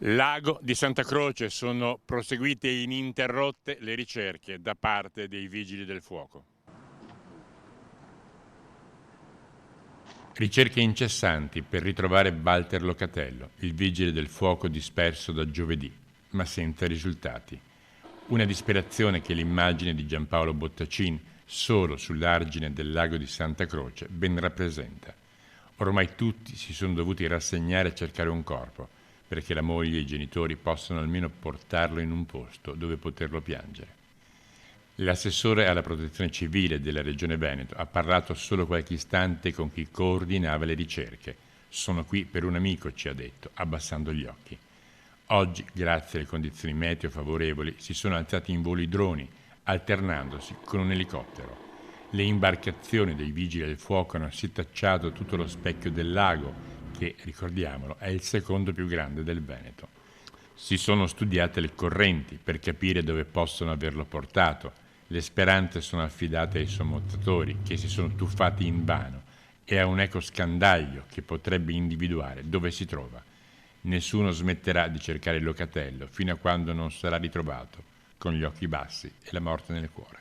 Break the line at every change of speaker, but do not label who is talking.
Lago di Santa Croce, sono proseguite ininterrotte le ricerche da parte dei Vigili del Fuoco. Ricerche incessanti per ritrovare Walter Locatello, il vigile del fuoco disperso da giovedì, ma senza risultati. Una disperazione che l'immagine di Giampaolo Bottacin, solo sull'argine del lago di Santa Croce, ben rappresenta. Ormai tutti si sono dovuti rassegnare a cercare un corpo, perché la moglie e i genitori possano almeno portarlo in un posto dove poterlo piangere. L'assessore alla protezione civile della Regione Veneto ha parlato solo qualche istante con chi coordinava le ricerche. Sono qui per un amico, ci ha detto, abbassando gli occhi. Oggi, grazie alle condizioni meteo favorevoli, si sono alzati in volo i droni, alternandosi con un elicottero. Le imbarcazioni dei vigili del fuoco hanno setacciato tutto lo specchio del lago, che, ricordiamolo, è il secondo più grande del Veneto. Si sono studiate le correnti per capire dove possono averlo portato. Le speranze sono affidate ai sommottatori, che si sono tuffati invano, e a un eco scandaglio che potrebbe individuare dove si trova. Nessuno smetterà di cercare il Locatello fino a quando non sarà ritrovato, con gli occhi bassi e la morte nel cuore.